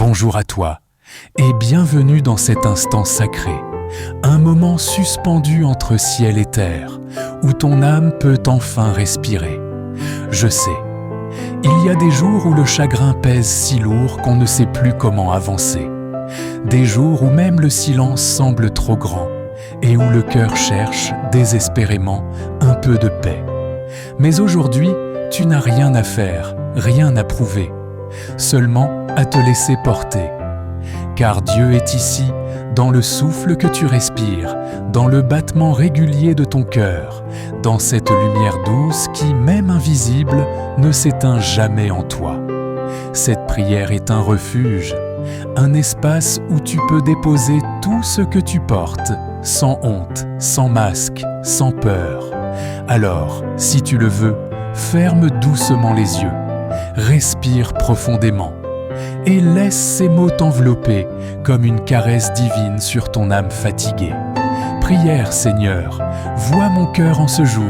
bonjour à toi et bienvenue dans cet instant sacré, un moment suspendu entre ciel et terre, où ton âme peut enfin respirer. Je sais, il y a des jours où le chagrin pèse si lourd qu'on ne sait plus comment avancer, des jours où même le silence semble trop grand et où le cœur cherche désespérément un peu de paix. Mais aujourd'hui, tu n'as rien à faire, rien à prouver, seulement à te laisser porter. Car Dieu est ici, dans le souffle que tu respires, dans le battement régulier de ton cœur, dans cette lumière douce qui, même invisible, ne s'éteint jamais en toi. Cette prière est un refuge, un espace où tu peux déposer tout ce que tu portes, sans honte, sans masque, sans peur. Alors, si tu le veux, ferme doucement les yeux, respire profondément et laisse ces mots t'envelopper comme une caresse divine sur ton âme fatiguée. Prière, Seigneur, vois mon cœur en ce jour.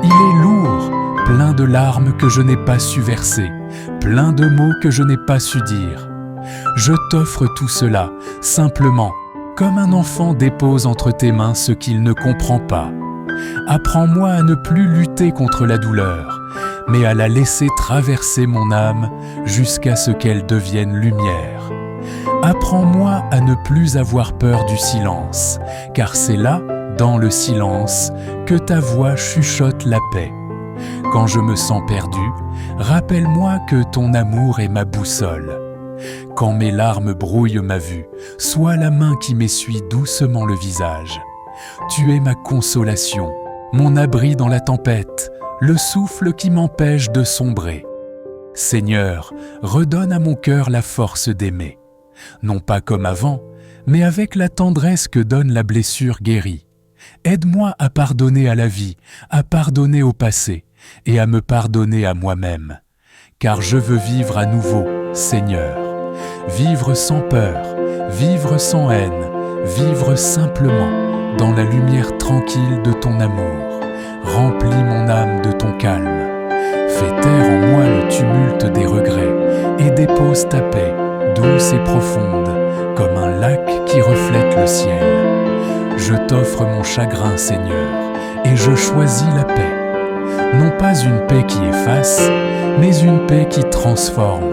Il est lourd, plein de larmes que je n'ai pas su verser, plein de mots que je n'ai pas su dire. Je t'offre tout cela, simplement, comme un enfant dépose entre tes mains ce qu'il ne comprend pas. Apprends-moi à ne plus lutter contre la douleur, mais à la laisser traverser mon âme jusqu'à ce qu'elle devienne lumière. Apprends-moi à ne plus avoir peur du silence, car c'est là, dans le silence, que ta voix chuchote la paix. Quand je me sens perdu, rappelle-moi que ton amour est ma boussole. Quand mes larmes brouillent ma vue, sois la main qui m'essuie doucement le visage. Tu es ma consolation, mon abri dans la tempête, le souffle qui m'empêche de sombrer. Seigneur, redonne à mon cœur la force d'aimer, non pas comme avant, mais avec la tendresse que donne la blessure guérie. Aide-moi à pardonner à la vie, à pardonner au passé et à me pardonner à moi-même, car je veux vivre à nouveau, Seigneur. Vivre sans peur, vivre sans haine, vivre simplement dans la lumière tranquille de ton amour. Remplis mon âme de ton calme. Fais taire en moi le tumulte des regrets et dépose ta paix, douce et profonde, comme un lac qui reflète le ciel. Je t'offre mon chagrin, Seigneur, et je choisis la paix. Non pas une paix qui efface, mais une paix qui transforme.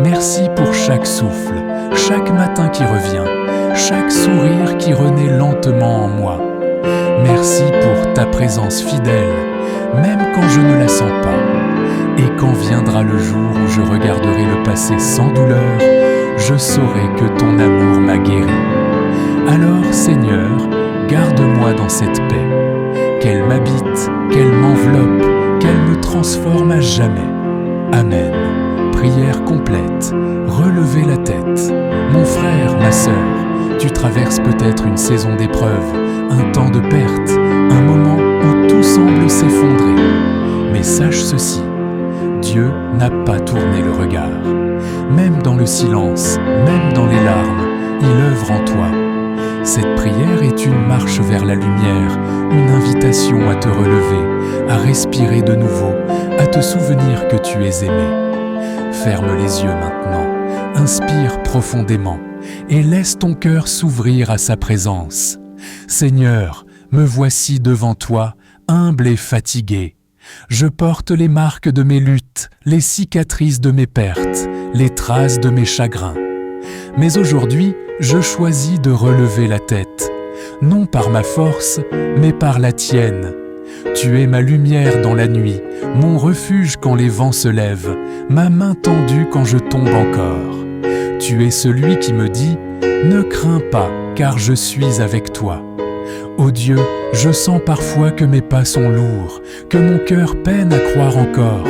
Merci pour chaque souffle, chaque matin qui revient, chaque sourire qui renaît lentement en moi. Merci pour ta présence fidèle, même quand je ne la sens pas. Et quand viendra le jour où je regarderai le passé sans douleur, je saurai que ton amour m'a guéri. Alors, Seigneur, garde-moi dans cette paix, qu'elle m'habite, qu'elle m'enveloppe, qu'elle me transforme à jamais. Amen. Prière complète. Relevez la tête. Mon frère, ma sœur, tu traverses peut-être une saison d'épreuve, un temps de perte, un moment où tout semble s'effondrer. Mais sache ceci, Dieu n'a pas tourné le regard. Même dans le silence, même dans les larmes, il œuvre en toi. Cette prière est une marche vers la lumière, une invitation à te relever, à respirer de nouveau, à te souvenir que tu es aimé. Ferme les yeux maintenant, inspire profondément et laisse ton cœur s'ouvrir à sa présence. Seigneur, me voici devant toi, humble et fatigué. Je porte les marques de mes luttes, les cicatrices de mes pertes, les traces de mes chagrins. Mais aujourd'hui, je choisis de relever la tête, non par ma force, mais par la tienne. Tu es ma lumière dans la nuit, mon refuge quand les vents se lèvent, ma main tendue quand je tombe encore. Tu es celui qui me dit « Ne crains pas, car je suis avec toi ». Ô Dieu, je sens parfois que mes pas sont lourds, que mon cœur peine à croire encore,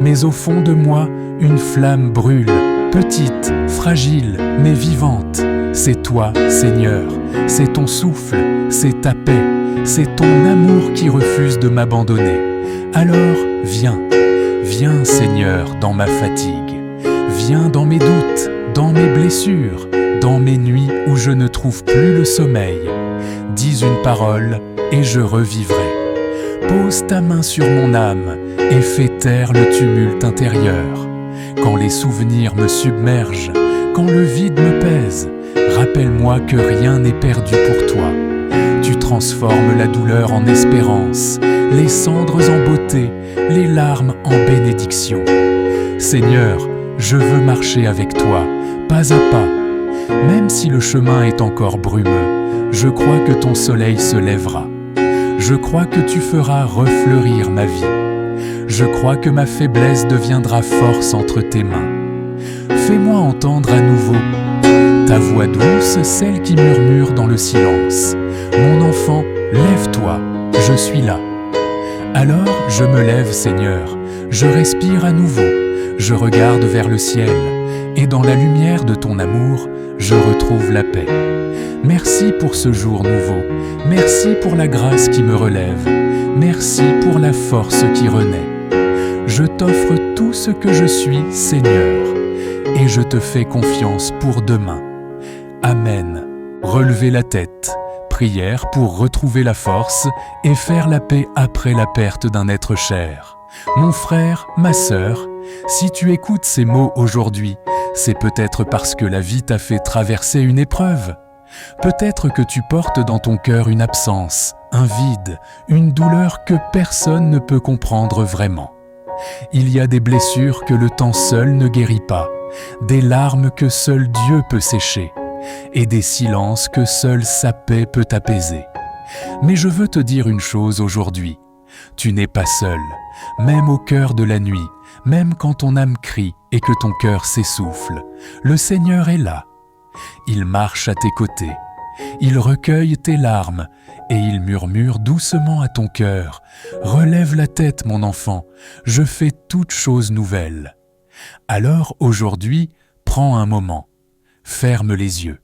mais au fond de moi, une flamme brûle, petite, fragile, mais vivante. C'est toi, Seigneur, c'est ton souffle, c'est ta paix, c'est ton amour qui refuse de m'abandonner. Alors, viens, viens, Seigneur, dans ma fatigue. Viens dans mes doutes, dans mes blessures, dans mes nuits où je ne trouve plus le sommeil. Dis une parole et je revivrai. Pose ta main sur mon âme et fais taire le tumulte intérieur. Quand les souvenirs me submergent, Quand le vide me pèse, rappelle-moi que rien n'est perdu pour toi. Tu transformes la douleur en espérance, les cendres en beauté, les larmes en bénédiction. Seigneur, je veux marcher avec toi, pas à pas. Même si le chemin est encore brumeux, je crois que ton soleil se lèvera. Je crois que tu feras refleurir ma vie. Je crois que ma faiblesse deviendra force entre tes mains. Fais-moi entendre à nouveau ta voix douce, celle qui murmure dans le silence. Mon enfant, lève-toi, je suis là. Alors je me lève, Seigneur, je respire à nouveau, je regarde vers le ciel, et dans la lumière de ton amour, je retrouve la paix. Merci pour ce jour nouveau, merci pour la grâce qui me relève, merci pour la force qui renaît. Je t'offre tout ce que je suis, Seigneur, et je te fais confiance pour demain. Amen. Relevez la tête. Prière pour retrouver la force et faire la paix après la perte d'un être cher. Mon frère, ma sœur, si tu écoutes ces mots aujourd'hui, c'est peut-être parce que la vie t'a fait traverser une épreuve. Peut-être que tu portes dans ton cœur une absence, un vide, une douleur que personne ne peut comprendre vraiment. Il y a des blessures que le temps seul ne guérit pas, des larmes que seul Dieu peut sécher, et des silences que seule sa paix peut apaiser. Mais je veux te dire une chose aujourd'hui, tu n'es pas seul, même au cœur de la nuit, même quand ton âme crie et que ton cœur s'essouffle, le Seigneur est là. Il marche à tes côtés, il recueille tes larmes et il murmure doucement à ton cœur « Relève la tête, mon enfant, je fais toutes choses nouvelles. » Alors aujourd'hui, prends un moment, ferme les yeux,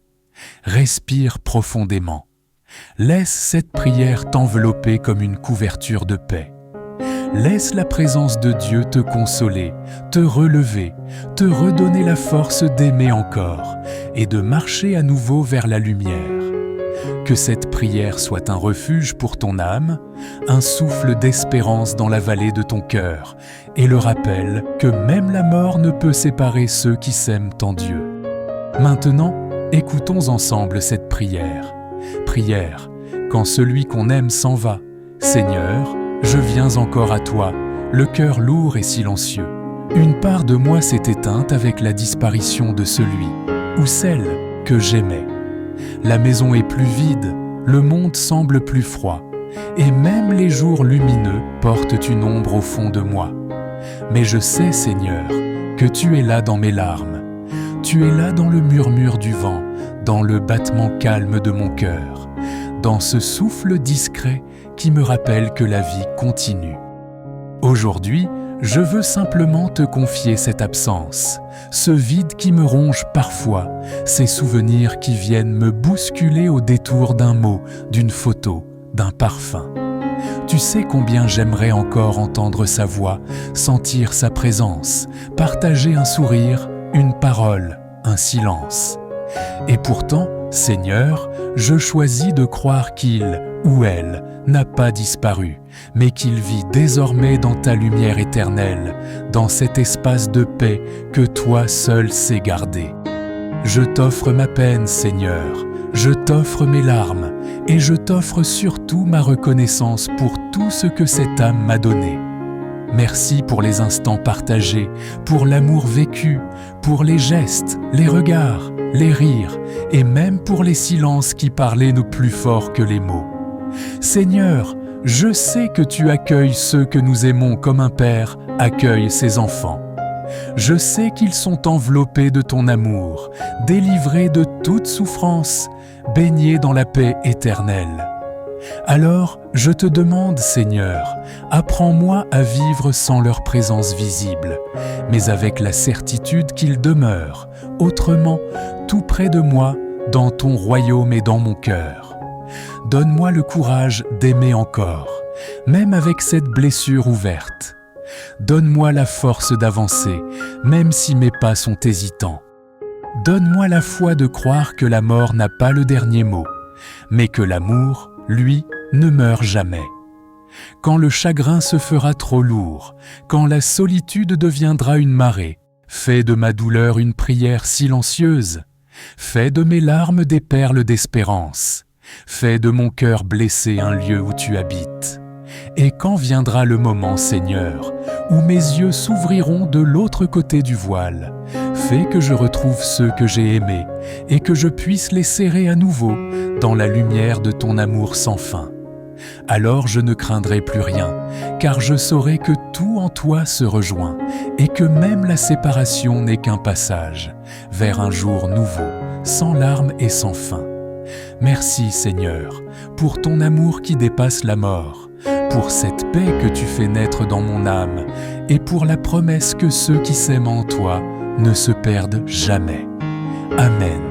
respire profondément. Laisse cette prière t'envelopper comme une couverture de paix. Laisse la présence de Dieu te consoler, te relever, te redonner la force d'aimer encore et de marcher à nouveau vers la lumière. Que cette prière soit un refuge pour ton âme, un souffle d'espérance dans la vallée de ton cœur et le rappel que même la mort ne peut séparer ceux qui s'aiment en Dieu. Maintenant, écoutons ensemble cette prière. Prière, quand celui qu'on aime s'en va. Seigneur, je viens encore à toi, le cœur lourd et silencieux. Une part de moi s'est éteinte avec la disparition de celui ou celle que j'aimais. La maison est plus vide, le monde semble plus froid, et même les jours lumineux portent une ombre au fond de moi. Mais je sais, Seigneur, que tu es là dans mes larmes. Tu es là dans le murmure du vent, dans le battement calme de mon cœur, dans ce souffle discret qui me rappelle que la vie continue. Aujourd'hui, je veux simplement te confier cette absence, ce vide qui me ronge parfois, ces souvenirs qui viennent me bousculer au détour d'un mot, d'une photo, d'un parfum. Tu sais combien j'aimerais encore entendre sa voix, sentir sa présence, partager un sourire, une parole, un silence. Et pourtant, Seigneur, je choisis de croire qu'il ou elle n'a pas disparu, mais qu'il vit désormais dans ta lumière éternelle, dans cet espace de paix que toi seul sais garder. Je t'offre ma peine, Seigneur, je t'offre mes larmes, et je t'offre surtout ma reconnaissance pour tout ce que cette âme m'a donné. Merci pour les instants partagés, pour l'amour vécu, pour les gestes, les regards, les rires, et même pour les silences qui parlaient nous plus fort que les mots. Seigneur, je sais que tu accueilles ceux que nous aimons comme un père accueille ses enfants. Je sais qu'ils sont enveloppés de ton amour, délivrés de toute souffrance, baignés dans la paix éternelle. Alors, je te demande, Seigneur, apprends-moi à vivre sans leur présence visible, mais avec la certitude qu'ils demeurent, autrement, tout près de moi, dans ton royaume et dans mon cœur. Donne-moi le courage d'aimer encore, même avec cette blessure ouverte. Donne-moi la force d'avancer, même si mes pas sont hésitants. Donne-moi la foi de croire que la mort n'a pas le dernier mot, mais que l'amour, lui, ne meurt jamais. Quand le chagrin se fera trop lourd, quand la solitude deviendra une marée, Fais de ma douleur une prière silencieuse. Fais de mes larmes des perles d'espérance. Fais de mon cœur blessé un lieu où tu habites. Et quand viendra le moment, Seigneur, où mes yeux s'ouvriront de l'autre côté du voile, fais que je retrouve ceux que j'ai aimés et que je puisse les serrer à nouveau dans la lumière de ton amour sans fin. Alors je ne craindrai plus rien, car je saurai que tout en toi se rejoint et que même la séparation n'est qu'un passage vers un jour nouveau, sans larmes et sans fin. Merci Seigneur, pour ton amour qui dépasse la mort, pour cette paix que tu fais naître dans mon âme et pour la promesse que ceux qui s'aiment en toi ne se perdent jamais. Amen.